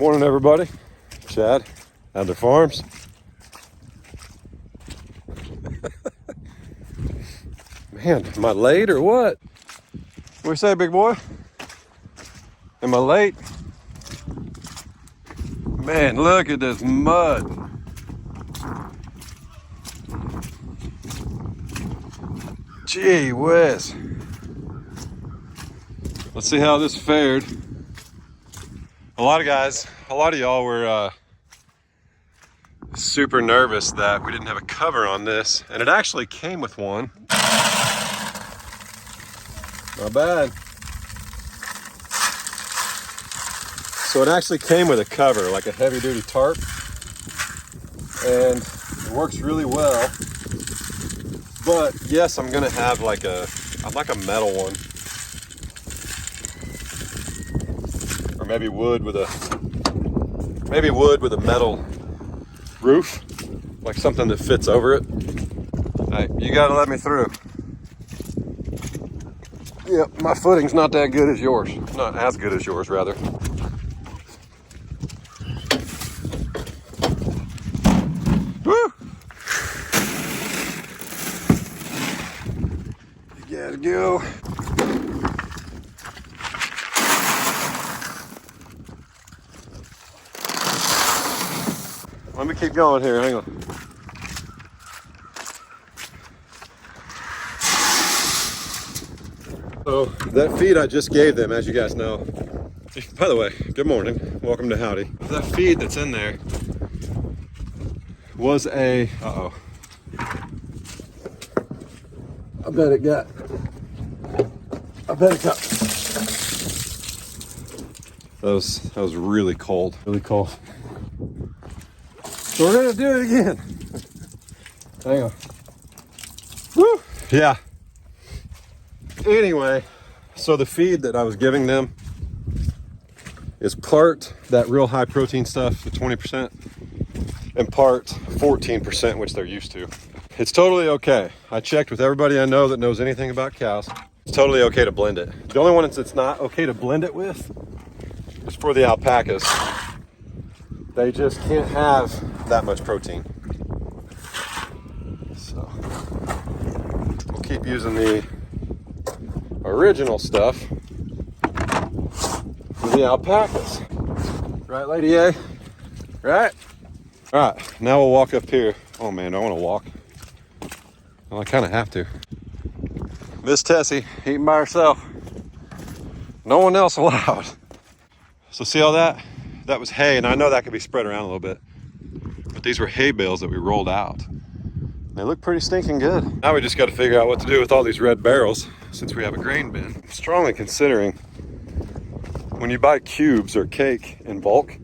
Morning, everybody. Chad, Adler Farms. Man, am I late or what? What do you say, big boy? Am I late? Man, look at this mud. Gee whiz. Let's see how this fared. A lot of y'all were super nervous that we didn't have a cover on this, and it actually came with one. Not bad. So it actually came with a cover, like a heavy duty tarp, and it works really well. But yes, I'm gonna have I'd like a metal one, or maybe wood with a metal roof, like something that fits over it. Hey, you gotta let me through. Yep, my footing's not that good as yours. Not as good as yours, rather. Woo! You gotta go. Let me keep going here, hang on. So that feed I just gave them, as you guys know. By the way, good morning. Welcome to Howdy. That feed that's in there was a, I bet it got, that was really cold, really cold. So we're gonna do it again. Hang on. Woo! Yeah. Anyway, so the feed that I was giving them is part that real high protein stuff, the 20%, and part 14%, which they're used to. It's totally okay. I checked with everybody I know that knows anything about cows. It's totally okay to blend it. The only one it's not okay to blend it with is for the alpacas. They just can't have that much protein. So we'll keep using the original stuff for the alpacas. Right, Lady A? Right? All right, now we'll walk up here. Oh man, I want to walk. Well, I kind of have to. Miss Tessie eating by herself. No one else allowed. So see all that? That was hay, and I know that could be spread around a little bit, but these were hay bales that we rolled out. They look pretty stinking good. Now we just got to figure out what to do with all these red barrels since we have a grain bin. I'm strongly considering, when you buy cubes or cake in bulk,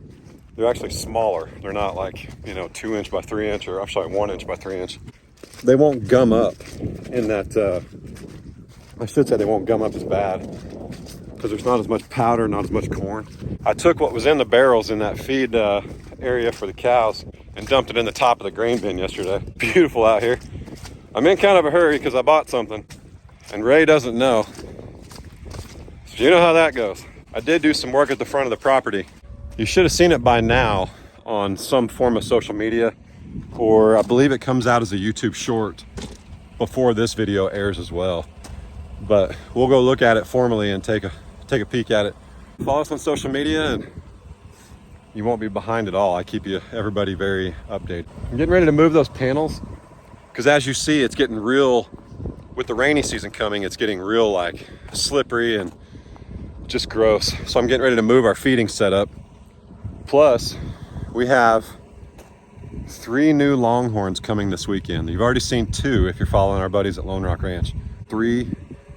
they're actually smaller. They're not like, 2 inch by 3 inch, or I'm sorry, 1 inch by 3 inch. They won't gum up in that, I should say they won't gum up as bad because there's not as much powder, not as much corn. I took what was in the barrels in that feed area for the cows and dumped it in the top of the grain bin yesterday. Beautiful out here. I'm in kind of a hurry because I bought something and Ray doesn't know. So you know how that goes. I did do some work at the front of the property. You should have seen it by now on some form of social media, or I believe it comes out as a YouTube short before this video airs as well. But we'll go look at it formally and take a peek at it. Follow us on social media and you won't be behind at all. I keep everybody very updated. I'm getting ready to move those panels because as you see, it's getting real, with the rainy season coming, it's getting real like slippery and just gross. So I'm getting ready to move our feeding setup. Plus, we have 3 new longhorns coming this weekend. You've already seen 2 if you're following our buddies at Lone Rock Ranch. 3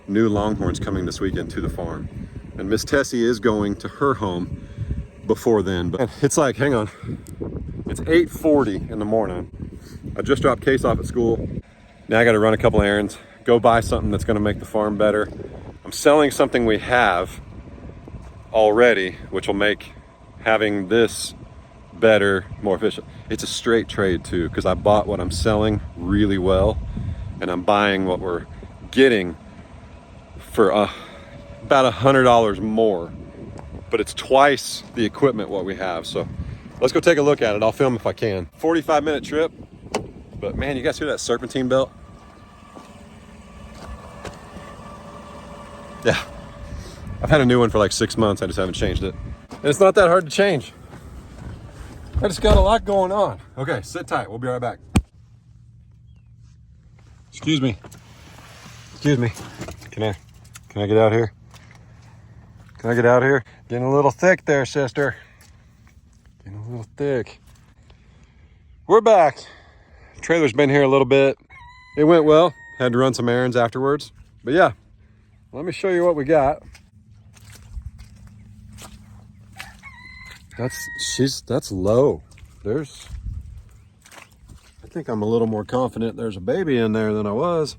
new longhorns coming this weekend to the farm. And Miss Tessie is going to her home before then, but it's like, hang on, it's 8:40 in the morning. I just dropped Case off at school. Now I got to run a couple errands, go buy something that's going to make the farm better. I'm selling something we have already, which will make having this better, more efficient. It's a straight trade too, because I bought what I'm selling really well, and I'm buying what we're getting for about $100 more but it's twice the equipment what we have. So let's go take a look at it. I'll film if I can. 45-minute trip, but man, you guys hear that serpentine belt? Yeah, I've had a new one for like 6 months. I just haven't changed it. And it's not that hard to change. I just got a lot going on. Okay, sit tight. We'll be right back. Excuse me. Excuse me. Can I get out here? Can I get out here? Getting a little thick there, sister. Getting a little thick. We're back. Trailer's been here a little bit. It went well. Had to run some errands afterwards. But yeah, let me show you what we got. That's low. I think I'm a little more confident there's a baby in there than I was.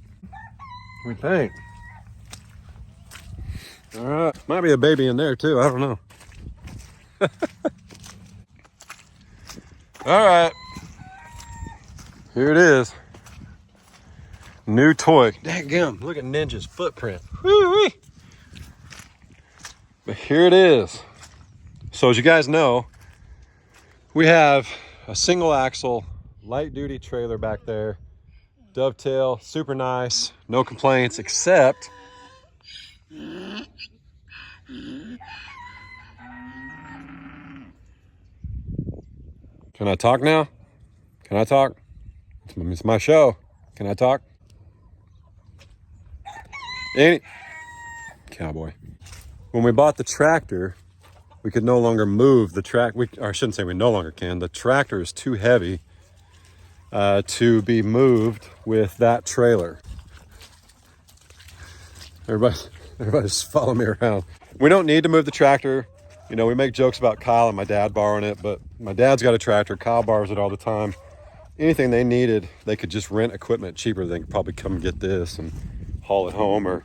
We think. All right, might be a baby in there too. I don't know. All right, here it is. New toy. Dadgum, look at Ninja's footprint. Woo-wee. But here it is. So as you guys know, we have a single axle, light duty trailer back there. Dovetail, super nice, no complaints, except can I talk now? Can I talk? It's my show. Can I talk? Cowboy. When we bought the tractor, we could no longer move the track. Or I shouldn't say we no longer can. The tractor is too heavy to be moved with that trailer. Everybody's following me around. We don't need to move the tractor. You know, we make jokes about Kyle and my dad borrowing it, but my dad's got a tractor. Kyle borrows it all the time. Anything they needed, they could just rent equipment cheaper. They could probably come get this and haul it home, or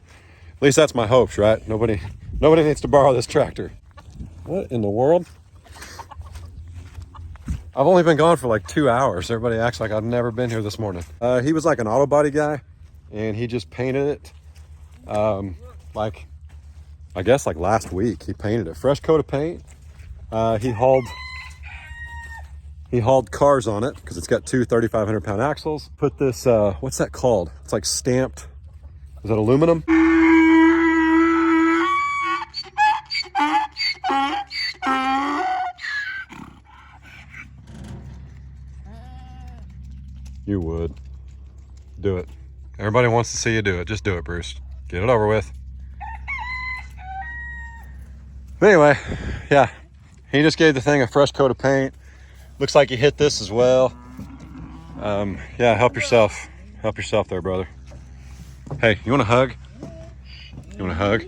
at least that's my hopes, right? Nobody needs to borrow this tractor. What in the world? I've only been gone for like 2 hours. Everybody acts like I've never been here this morning. He was like an auto body guy, and he just painted it. I guess like last week, he painted it. Fresh coat of paint. He hauled cars on it because it's got two 3,500-pound axles. Put this, what's that called? It's like stamped. Is that aluminum? You would. Do it. Everybody wants to see you do it. Just do it, Bruce. Get it over with. But anyway, yeah. He just gave the thing a fresh coat of paint. Looks like he hit this as well. Yeah, help yourself. Help yourself there, brother. Hey, you want a hug? You want a hug?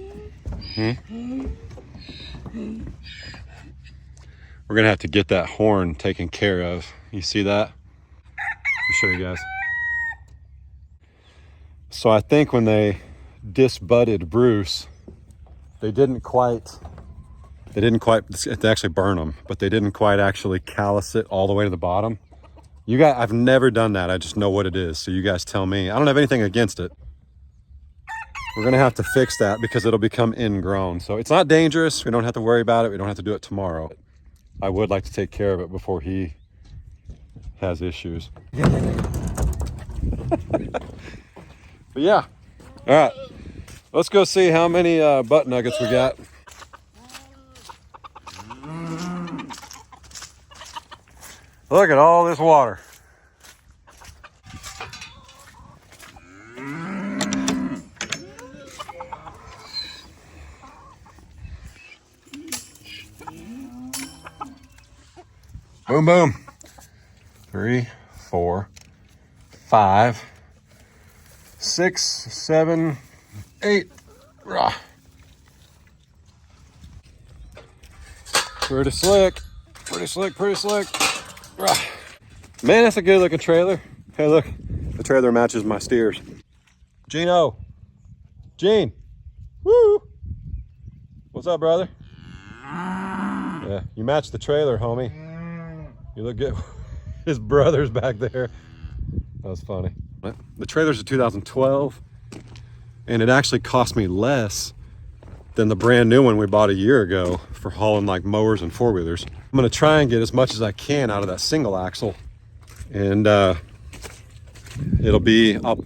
We're gonna have to get that horn taken care of. You see that? Let me show you guys. So I think when they disbudded Bruce, they actually burn them, but they didn't quite actually callus it all the way to the bottom. You guys, I've never done that. I just know what it is. So you guys tell me. I don't have anything against it. We're gonna have to fix that because it'll become ingrown. So it's not dangerous. We don't have to worry about it. We don't have to do it tomorrow. I would like to take care of it before he has issues. But yeah, all right. Let's go see how many butt nuggets we got. Look at all this water. Boom, boom. 3, 4, 5, 6, 7, 8. Rah. Pretty slick. Pretty slick, pretty slick. Rah. Man, that's a good looking trailer. Hey, look. The trailer matches my steers. Gino. Gene. Woo. What's up, brother? Yeah, you match the trailer, homie. You look good. His brother's back there. That was funny. The trailer's a 2012, and it actually cost me less than the brand new one we bought a year ago for hauling like mowers and four-wheelers. I'm gonna try and get as much as I can out of that single axle, and it'll be up.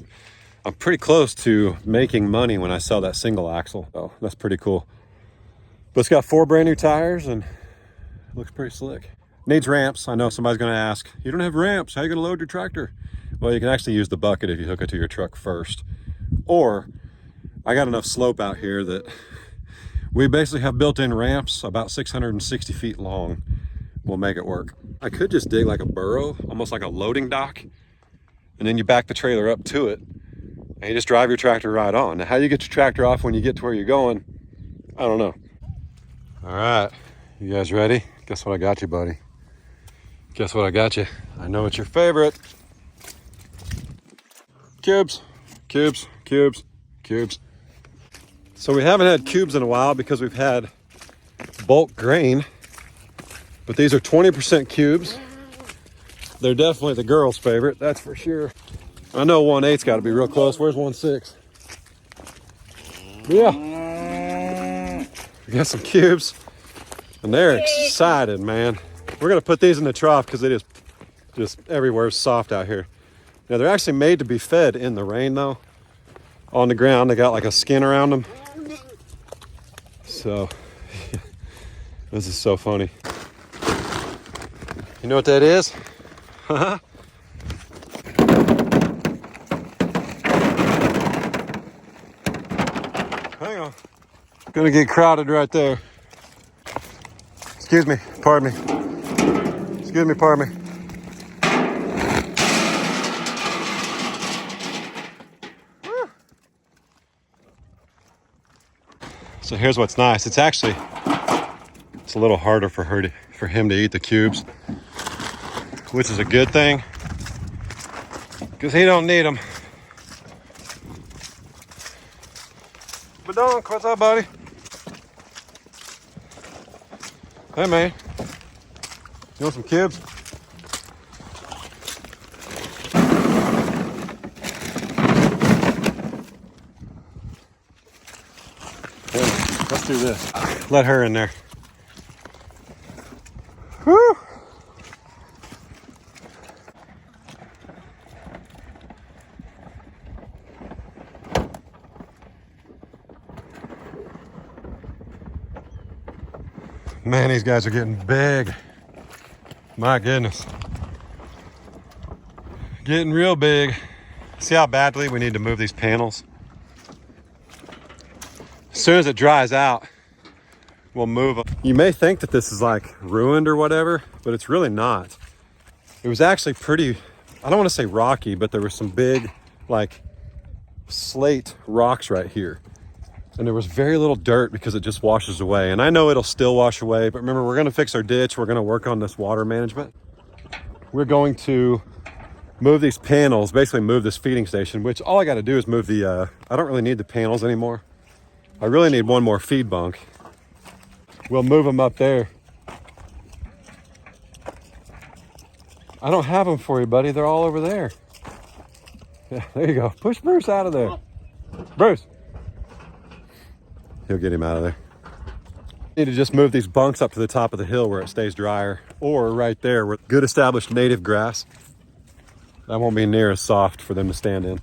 I'm pretty close to making money when I sell that single axle. So that's pretty cool. But it's got 4 brand new tires and it looks pretty slick. Needs ramps. I know somebody's gonna ask, you don't have ramps, how are you gonna load your tractor? Well, you can actually use the bucket if you hook it to your truck first. Or I got enough slope out here that we basically have built-in ramps about 660 feet long. We'll make it work. I could just dig like a burrow, almost like a loading dock, and then you back the trailer up to it and you just drive your tractor right on. Now, how you get your tractor off when you get to where you're going, I don't know. All right, you guys ready? Guess what I got you, buddy? Guess what I got you? I know it's your favorite. Cubes, cubes, cubes, cubes. So we haven't had cubes in a while because we've had bulk grain, but these are 20% cubes. They're definitely the girls' favorite, that's for sure. I know 1/8's got to be real close. Where's 1/6? Yeah, we got some cubes, and they're excited, man. We're gonna put these in the trough because it is just everywhere soft out here. Now they're actually made to be fed in the rain though. On the ground, they got like a skin around them. So, this is so funny. You know what that is? Hang on. Gonna get crowded right there. Excuse me, pardon me. Excuse me, pardon me. So here's what's nice. It's a little harder for him to eat the cubes, which is a good thing because he don't need them. But don't, what's up, buddy? Hey, man. You want some cubes? Let's do this. Let her in there. Whew. Man, these guys are getting big. My goodness. Getting real big. See how badly we need to move these panels? As soon as it dries out, we'll move them. You may think that this is like ruined or whatever, but it's really not. It was actually pretty, I don't want to say rocky, but there were some big like slate rocks right here. And there was very little dirt because it just washes away. And I know it'll still wash away, but remember, we're gonna fix our ditch. We're gonna work on this water management. We're going to move these panels, basically move this feeding station, which all I gotta do is move the, I don't really need the panels anymore. I really need one more feed bunk. We'll move them up there. I don't have them for you, buddy. They're all over there. Yeah, there you go. Push Bruce out of there. Bruce. He'll get him out of there. Need to just move these bunks up to the top of the hill where it stays drier, or right there with good established native grass. That won't be near as soft for them to stand in.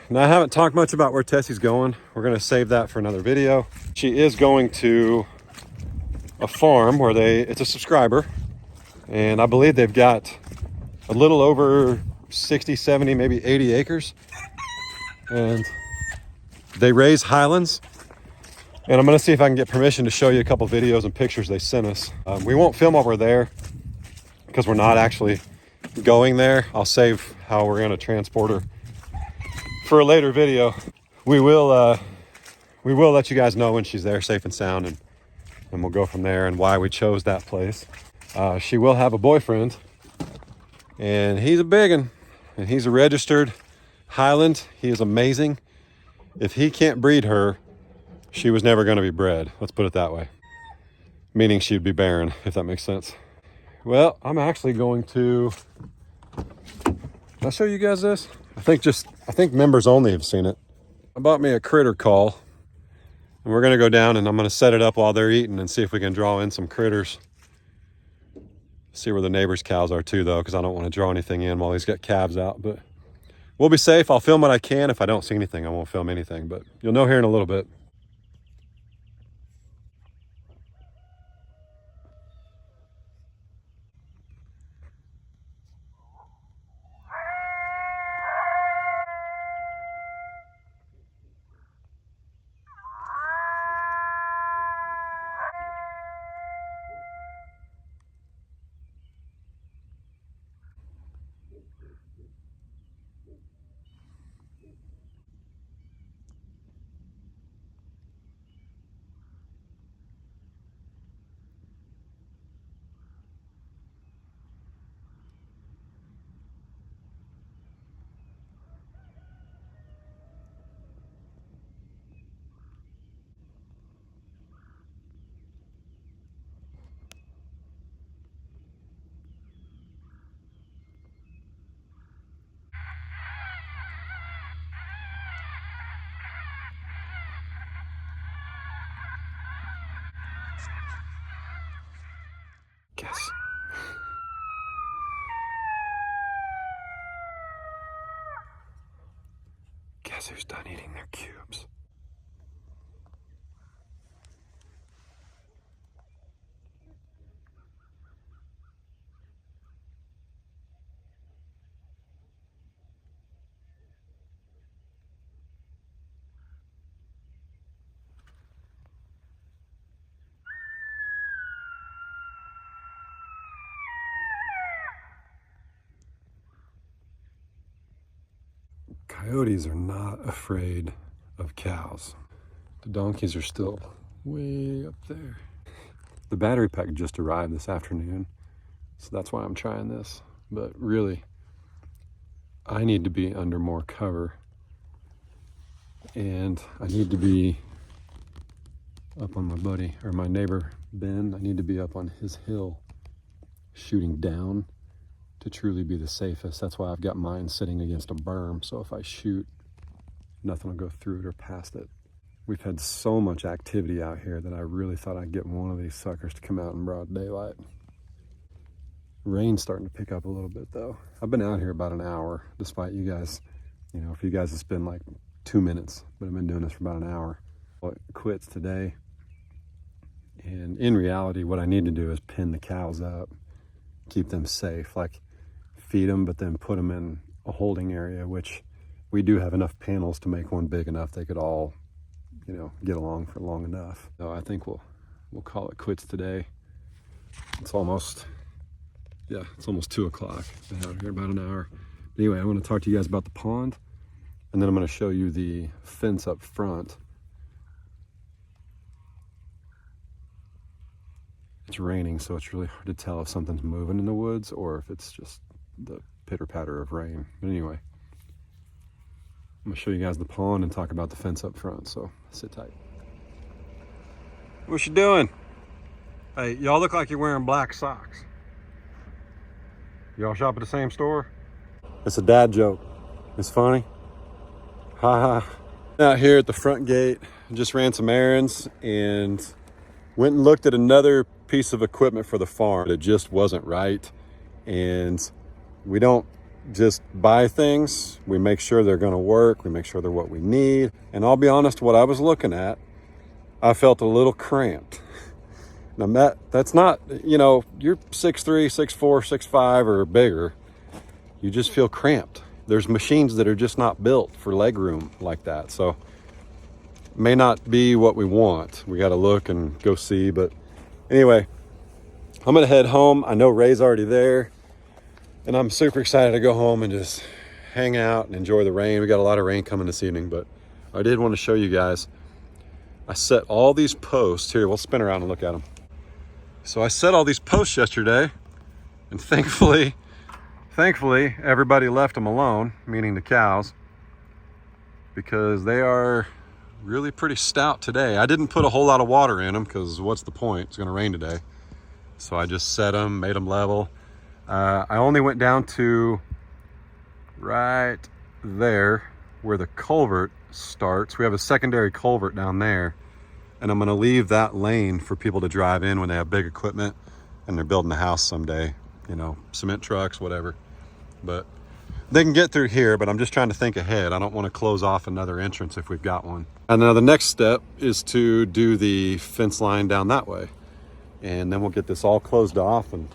Now, I haven't talked much about where Tessie's going. We're gonna save that for another video. She is going to a farm where it's a subscriber, and I believe they've got a little over 60, 70, maybe 80 acres. And they raise Highlands. And I'm gonna see if I can get permission to show you a couple videos and pictures they sent us. We won't film while we're there because we're not actually going there. I'll save how we're gonna transport her for a later video. We will let you guys know when she's there safe and sound, and we'll go from there and why we chose that place. She will have a boyfriend, and he's a big one, and he's a registered Highland. He is amazing. If he can't breed her, she was never going to be bred. Let's put it that way. Meaning she'd be barren, if that makes sense. Well, I'm actually going to... Did I show you guys this? I think members only have seen it. I bought me a critter call, and we're going to go down and I'm going to set it up while they're eating and see if we can draw in some critters. See where the neighbors' cows are too, though, because I don't want to draw anything in while he's got calves out. But we'll be safe. I'll film what I can. If I don't see anything, I won't film anything, but you'll know here in a little bit. Guess. Guess who's done eating their cubes? Coyotes are not afraid of cows. The donkeys are still way up there. The battery pack just arrived this afternoon, so that's why I'm trying this. But really, I need to be under more cover, and I need to be up on my buddy, or my neighbor, Ben. I need to be up on his hill, shooting down to truly be the safest. That's why I've got mine sitting against a berm, so if I shoot, nothing will go through it or past it. We've had so much activity out here that I really thought I'd get one of these suckers to come out in broad daylight. Rain's starting to pick up a little bit though. I've been out here about an hour, despite you guys, for you guys it's been like 2 minutes, but I've been doing this for about an hour. Well, it quits today, and in reality what I need to do is pin the cows up, keep them safe, like feed them, but then put them in a holding area, which we do have enough panels to make one big enough they could all, get along for long enough. So I think we'll call it quits today. It's almost 2 o'clock. Been out here about an hour. But anyway, I want to talk to you guys about the pond, and then I'm going to show you the fence up front. It's raining, so it's really hard to tell if something's moving in the woods or if it's just the pitter patter of rain. But anyway, I'm gonna show you guys the pond and talk about the fence up front, so sit tight. What you doing? Hey, y'all look like you're wearing black socks. Y'all shop at the same store? It's a dad joke. It's funny. Ha ha. Out here at the front gate, just ran some errands and went and looked at another piece of equipment for the farm. It just wasn't right, and we don't just buy things. We make sure they're going to work. We make sure they're what we need. And I'll be honest, what I was looking at, I felt a little cramped. Now that's not, you're 6'3", 6'4", 6'5", or bigger. You just feel cramped. There's machines that are just not built for leg room like that. So may not be what we want. We got to look and go see. But anyway, I'm going to head home. I know Ray's already there, and I'm super excited to go home and just hang out and enjoy the rain. We got a lot of rain coming this evening, but I did want to show you guys. I set all these posts here. We'll spin around and look at them. So I set all these posts yesterday, and thankfully everybody left them alone, meaning the cows, because they are really pretty stout today. I didn't put a whole lot of water in them because what's the point? It's going to rain today. So I just set them, made them level. I only went down to right there where the culvert starts. We have a secondary culvert down there, and I'm going to leave that lane for people to drive in when they have big equipment and they're building a house someday, you know, cement trucks, whatever. But they can get through here, but I'm just trying to think ahead. I don't want to close off another entrance if we've got one. And now the next step is to do the fence line down that way, and then we'll get this all closed off. And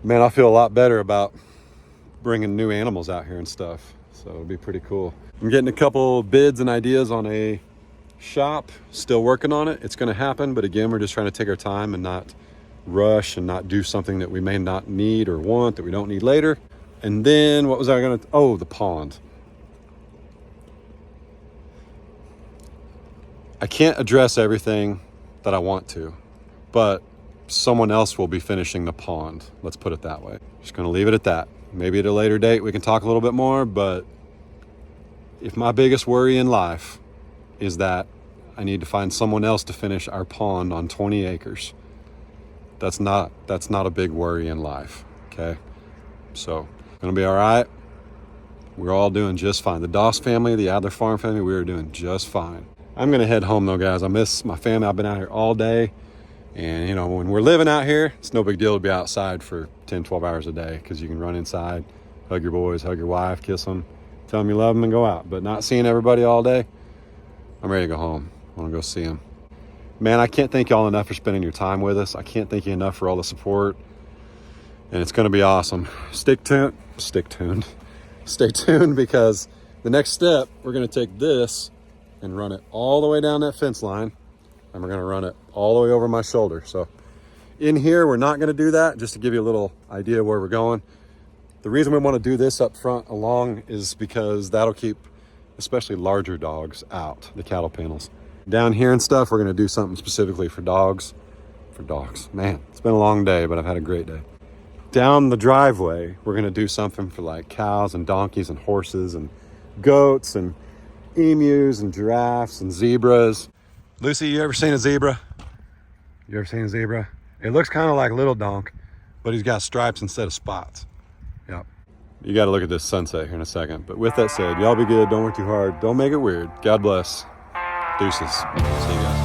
man, I feel a lot better about bringing new animals out here and stuff, so it'll be pretty cool. I'm getting a couple bids and ideas on a shop, still working on it. It's going to happen, but again, we're just trying to take our time and not rush and not do something that we may not need or want that we don't need later. And then what was I going to, oh, the pond. I can't address everything that I want to, but someone else will be finishing the pond. Let's put it that way. Just going to leave it at that. Maybe at a later date we can talk a little bit more, but if my biggest worry in life is that I need to find someone else to finish our pond on 20 acres, that's not a big worry in life, okay? So, gonna be all right. We're all doing just fine. The Doss family, the Adler Farm family, we are doing just fine. I'm gonna head home though, guys. I miss my family. I've been out here all day. And you know, when we're living out here, it's no big deal to be outside for 10, 12 hours a day, because you can run inside, hug your boys, hug your wife, kiss them, tell them you love them, and go out. But not seeing everybody all day, I'm ready to go home. I want to go see them. Man, I can't thank y'all enough for spending your time with us. I can't thank you enough for all the support. And it's going to be awesome. Stay tuned, because the next step, we're going to take this and run it all the way down that fence line. And we're going to run it all the way over my shoulder. So in here, we're not going to do that, just to give you a little idea of where we're going. The reason we want to do this up front along is because that'll keep especially larger dogs out, the cattle panels. Down here and stuff, we're going to do something specifically for dogs. Man, it's been a long day, but I've had a great day. Down the driveway, we're going to do something for like cows and donkeys and horses and goats and emus and giraffes and zebras. Lucy, you ever seen a zebra? You ever seen a zebra? It looks kind of like Little Donk, but he's got stripes instead of spots. Yep. You got to look at this sunset here in a second. But with that said, y'all be good. Don't work too hard. Don't make it weird. God bless. Deuces. See you guys.